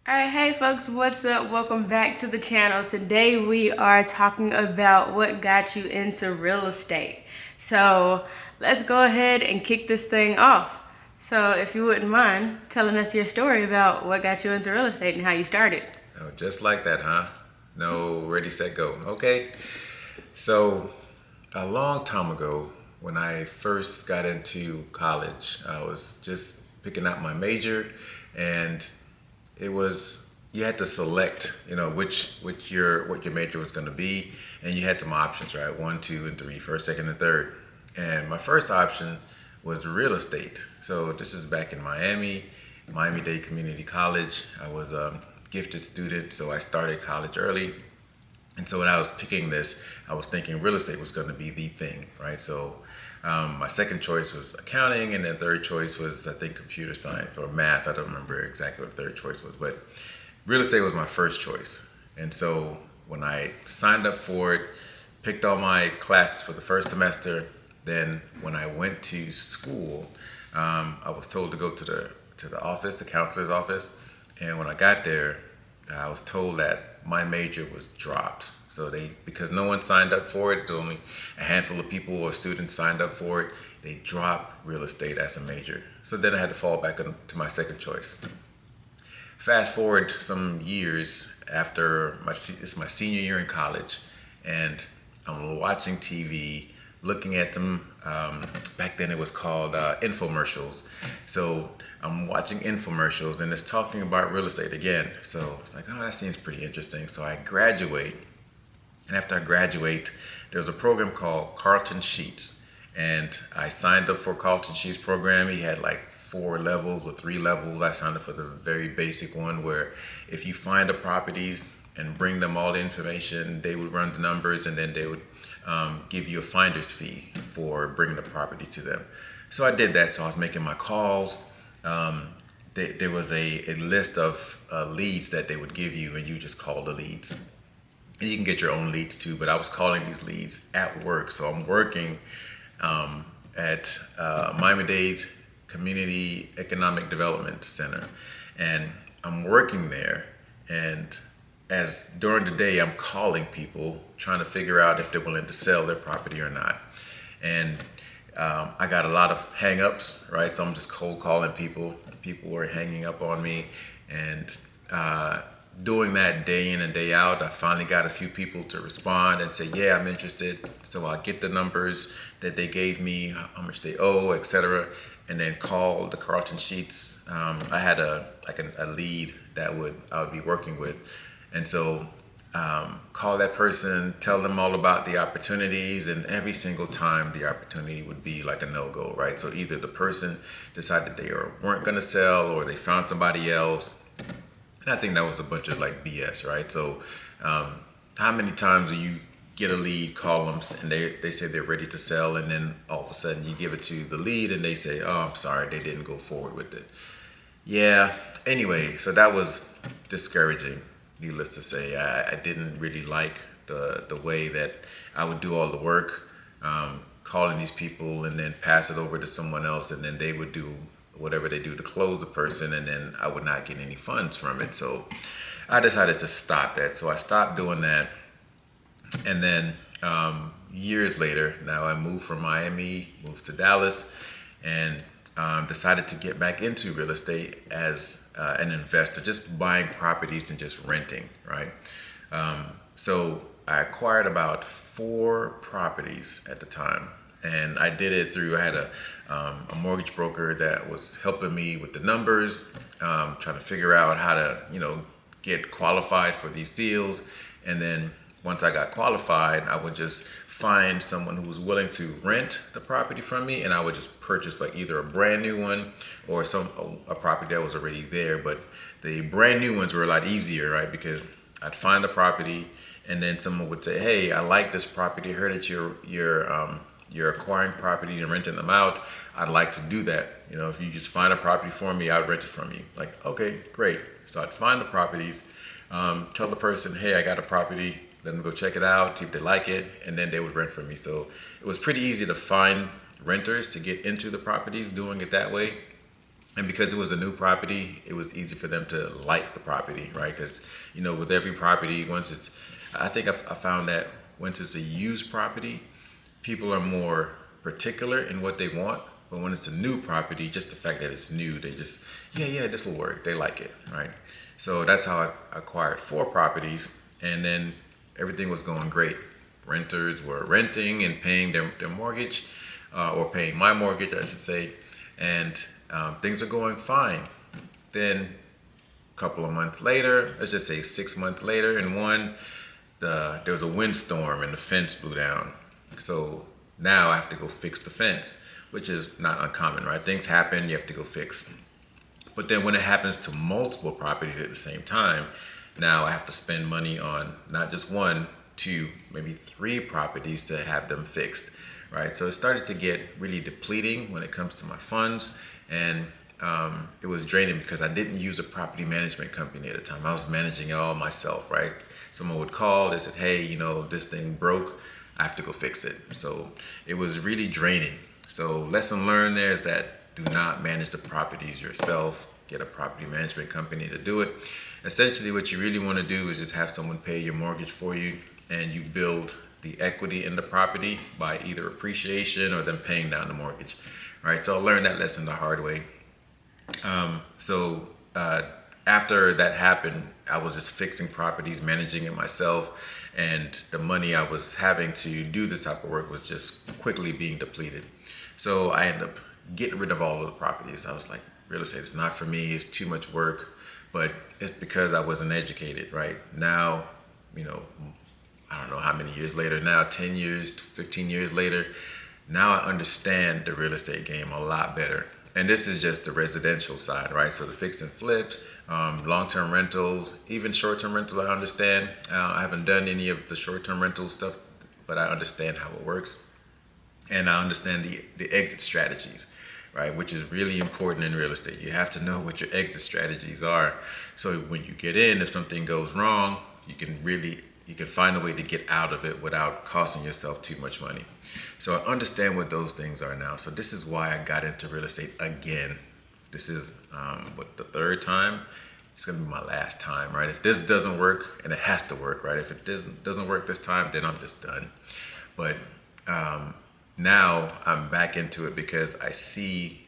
Alright, hey folks, what's up? Welcome back to the channel. Today we are talking about what got you into real estate. So let's go ahead and kick this thing off. So if you wouldn't mind telling us your story about what got you into real estate and how you started. Oh, just like that, huh? No, ready, set, go. Okay. So, a long time ago, when I first got into college, I was just picking out my major, and it was you had to select, what your major was going to be, and you had some options, right? One, two, and three, first, second, and third. And my first option was real estate. So this is back in Miami, Miami-Dade Community College. I was a gifted student, so I started college early. And so when I was picking this, I was thinking real estate was going to be the thing, right? So my second choice was accounting, and then third choice was, I think, computer science or math. I don't remember exactly what the third choice was, but real estate was my first choice. And so when I signed up for it, picked all my classes for the first semester, then when I went to school, I was told to go to the office, the counselor's office, and when I got there, I was told that my major was dropped. So because no one signed up for it, only a handful of people or students signed up for it, they dropped real estate as a major. So then I had to fall back to my second choice. Fast forward some years after it's my senior year in college, and I'm watching TV, looking at some. Back then it was called infomercials. So I'm watching infomercials, and it's talking about real estate again. So it's like, oh, that seems pretty interesting. So I graduate, and after I graduate, there was a program called Carlton Sheets, and I signed up for Carlton Sheets program. He had like 4 levels or 3 levels. I signed up for the very basic one, where if you find the properties and bring them all the information, they would run the numbers, and then they would give you a finder's fee for bringing the property to them. So I did that. So I was making my calls. There was a list of leads that they would give you, and you just call the leads. And you can get your own leads too, but I was calling these leads at work. So I'm working at Miami-Dade Community Economic Development Center, and I'm working there. And as during the day, I'm calling people, trying to figure out if they're willing to sell their property or not. And I got a lot of hang-ups, right? So I'm just cold calling people. People were hanging up on me, and doing that day in and day out, I finally got a few people to respond and say, yeah, I'm interested. So I'll get the numbers that they gave me, how much they owe, etc., and then call the Carlton Sheets. I had a lead that I would be working with, and so call that person, tell them all about the opportunities, and every single time the opportunity would be like a no-go, right? So either the person decided they weren't going to sell, or they found somebody else. And I think that was a bunch of like BS, right? So how many times do you get a lead, call them, and they say they're ready to sell, and then all of a sudden you give it to the lead and they say, oh, I'm sorry, they didn't go forward with it. Yeah, anyway, so that was discouraging, needless to say. I didn't really like the way that I would do all the work, calling these people and then pass it over to someone else, and then they would do whatever they do to close the person, and then I would not get any funds from it. So I decided to stop that. So I stopped doing that. And then years later, now I moved from Miami, moved to Dallas, and decided to get back into real estate as an investor, just buying properties and just renting, right? So I acquired about 4 properties at the time, and I did it through, I had a mortgage broker that was helping me with the numbers, trying to figure out how to, get qualified for these deals. And then once I got qualified, I would just find someone who was willing to rent the property from me, and I would just purchase like either a brand new one or a property that was already there. But the brand new ones were a lot easier, right? Because I'd find the property, and then someone would say, "Hey, I like this property. I heard that you're acquiring property and renting them out. I'd like to do that. If you just find a property for me, I'd rent it from you." Like, okay, great. So I'd find the properties, tell the person, "Hey, I got a property. Let them go check it out, see if they like it," and then they would rent from me. So it was pretty easy to find renters to get into the properties doing it that way. And because it was a new property, it was easy for them to like the property, right? Because with every property, once it's, I think I found that once it's a used property, people are more particular in what they want. But when it's a new property, just the fact that it's new, they just, yeah, this will work. They like it, right? So that's how I acquired 4 properties, and then everything was going great. Renters were renting and paying their mortgage, or paying my mortgage, I should say, and things are going fine. Then a couple of months later, let's just say 6 months later, and there was a windstorm and the fence blew down. So now I have to go fix the fence, which is not uncommon, right? Things happen, you have to go fix. But then when it happens to multiple properties at the same time, now I have to spend money on not just 1, 2, maybe 3 properties to have them fixed, right? So it started to get really depleting when it comes to my funds, and it was draining because I didn't use a property management company at the time. I was managing it all myself, right? Someone would call, they said, hey, this thing broke, I have to go fix it. So it was really draining. So lesson learned there is that do not manage the properties yourself. Get a property management company to do it. Essentially, what you really want to do is just have someone pay your mortgage for you, and you build the equity in the property by either appreciation or them paying down the mortgage. Right. So I learned that lesson the hard way. So after that happened, I was just fixing properties, managing it myself, and the money I was having to do this type of work was just quickly being depleted. So I ended up getting rid of all of the properties. I was like, real estate is not for me, it's too much work, but it's because I wasn't educated, right? Now, I don't know how many years later now, 10 years, 15 years later, now I understand the real estate game a lot better. And this is just the residential side, right? So the fix and flips, long-term rentals, even short-term rentals, I understand. I haven't done any of the short-term rental stuff, but I understand how it works. And I understand the exit strategies, right? Which is really important in real estate. You have to know what your exit strategies are. So when you get in, if something goes wrong, you can find a way to get out of it without costing yourself too much money. So I understand what those things are now. So this is why I got into real estate again. This is the 3rd time. It's gonna be my last time, right? If this doesn't work, and it has to work, right? If it doesn't work this time, then I'm just done. But now I'm back into it because I see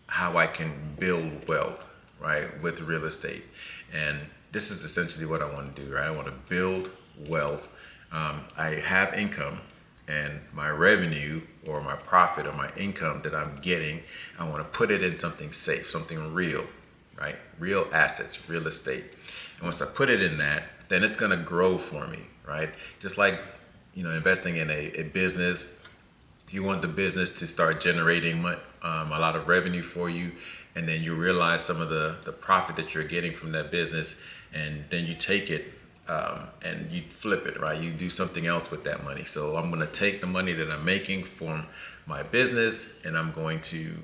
how I can build wealth, right, with real estate. And this is essentially what I want to do, right? I want to build wealth. I have income, and my revenue or my profit or my income that I'm getting, I want to put it in something safe, something real, right? Real assets, real estate. And once I put it in that, then it's going to grow for me, right? Just like, investing in a business. You want the business to start generating a lot of revenue for you, and then you realize some of the profit that you're getting from that business, and then you take it and you flip it, right? You do something else with that money. So I'm going to take the money that I'm making from my business, and I'm going to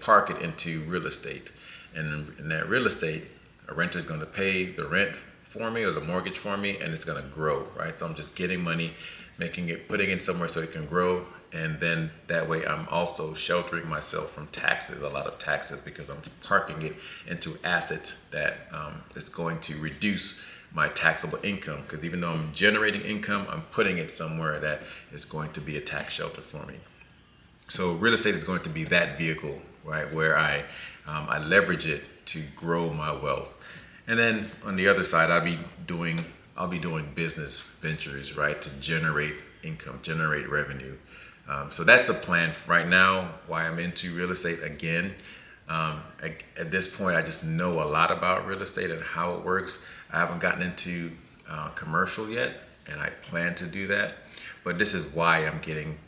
park it into real estate. And in that real estate, a renter is going to pay the rent for me or the mortgage for me, and it's going to grow, right? So I'm just getting money, putting it somewhere so it can grow. And then that way I'm also sheltering myself from taxes, a lot of taxes, because I'm parking it into assets that is going to reduce my taxable income. Because even though I'm generating income, I'm putting it somewhere that is going to be a tax shelter for me. So real estate is going to be that vehicle, right, where I leverage it to grow my wealth. And then on the other side, I'll be doing business ventures, right, to generate income, generate revenue. So that's the plan right now, why I'm into real estate again. At this point, I just know a lot about real estate and how it works. I haven't gotten into commercial yet, and I plan to do that. But this is why I'm getting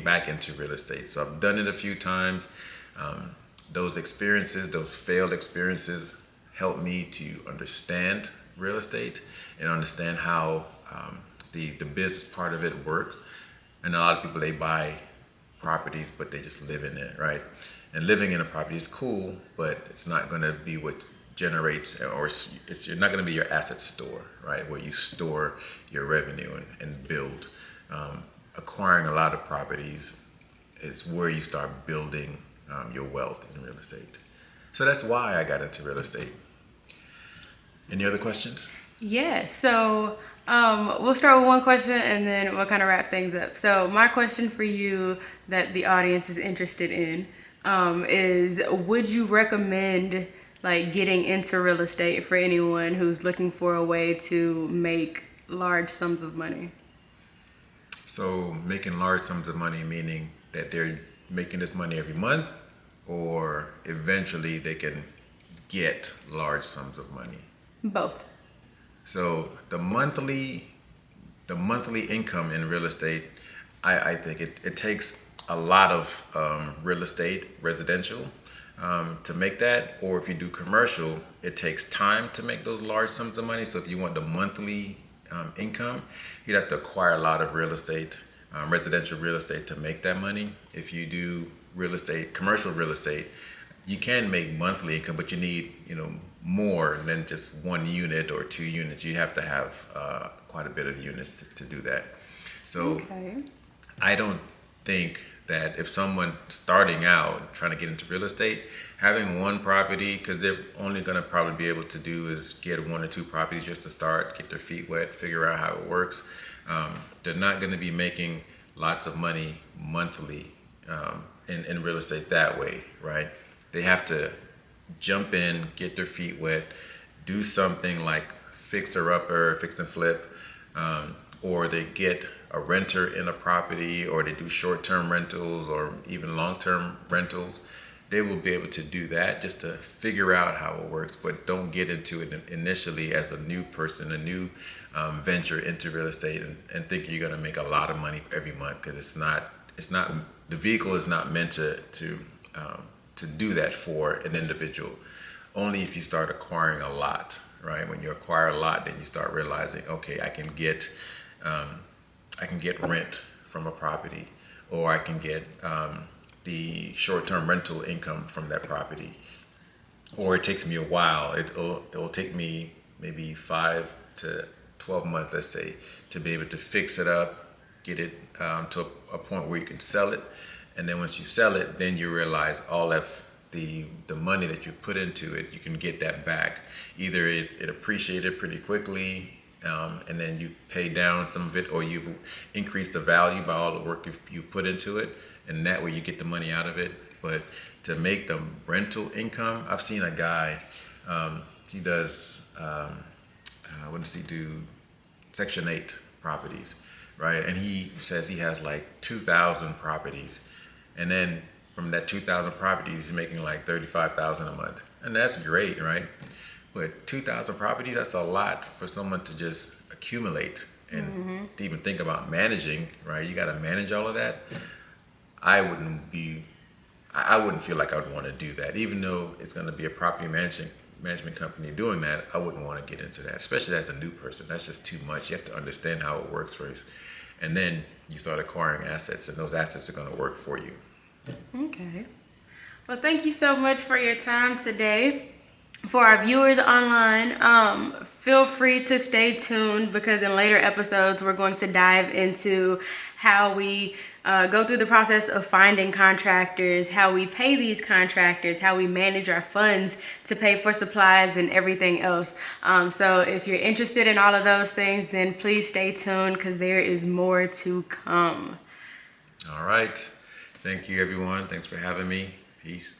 back into real estate. So I've done it a few times. Those failed experiences, helped me to understand real estate and understand how the business part of it works. And a lot of people, they buy properties, but they just live in it, right? And living in a property is cool, but it's not going to be what generates, or you're not going to be your asset store, right? Where you store your revenue and build. Acquiring a lot of properties is where you start building your wealth in real estate. So that's why I got into real estate. Any other questions? Yeah, so we'll start with one question and then we'll kind of wrap things up. So, my question for you that the audience is interested in is would you recommend like getting into real estate for anyone who's looking for a way to make large sums of money? So making large sums of money, meaning that they're making this money every month, or eventually they can get large sums of money. Both. So the monthly income in real estate, I think it takes a lot of real estate, residential, to make that. Or if you do commercial, it takes time to make those large sums of money. So if you want the monthly income, you'd have to acquire a lot of real estate, residential real estate to make that money. If you do real estate, commercial real estate, you can make monthly income, but you need, more than just one unit or two units. You have to have quite a bit of units to do that. So Okay. I don't think that if someone starting out trying to get into real estate, having one property, because they're only going to probably be able to do is get one or two properties just to start, get their feet wet, figure out how it works. They're not going to be making lots of money monthly in real estate that way, right? They have to jump in, get their feet wet, do something like fixer upper, fix and flip, or they get a renter in a property, or they do short-term rentals or even long-term rentals. They will be able to do that just to figure out how it works, but don't get into it initially as a new person, a new venture into real estate, and think you're going to make a lot of money every month, because it's not the vehicle is not meant to do that for an individual. Only if you start acquiring a lot, right? When you acquire a lot, then you start realizing, okay, I can get rent from a property, or I can get the short-term rental income from that property. Or it takes me a while. It'll take me maybe 5 to 12 months, let's say, to be able to fix it up, get it to a point where you can sell it. And then once you sell it, then you realize all of the money that you put into it, you can get that back. Either it appreciated pretty quickly, and then you pay down some of it, or you've increased the value by all the work you put into it, and that way you get the money out of it. But to make the rental income, I've seen a guy, he does, what does he do? Section 8 properties, right? And he says he has like 2,000 properties. And then from that 2,000 properties, he's making like 35,000 a month. And that's great, right? But 2,000 properties, that's a lot for someone to just accumulate and to even think about managing, right? You got to manage all of that. I wouldn't feel like I would want to do that. Even though it's going to be a property management company doing that, I wouldn't want to get into that, especially as a new person. That's just too much. You have to understand how it works first. And then you start acquiring assets, and those assets are going to work for you. Okay. Well, thank you so much for your time today. For our viewers online, feel free to stay tuned, because in later episodes, we're going to dive into how we go through the process of finding contractors, how we pay these contractors, how we manage our funds to pay for supplies and everything else. So if you're interested in all of those things, then please stay tuned, because there is more to come. All right. Thank you, everyone. Thanks for having me. Peace.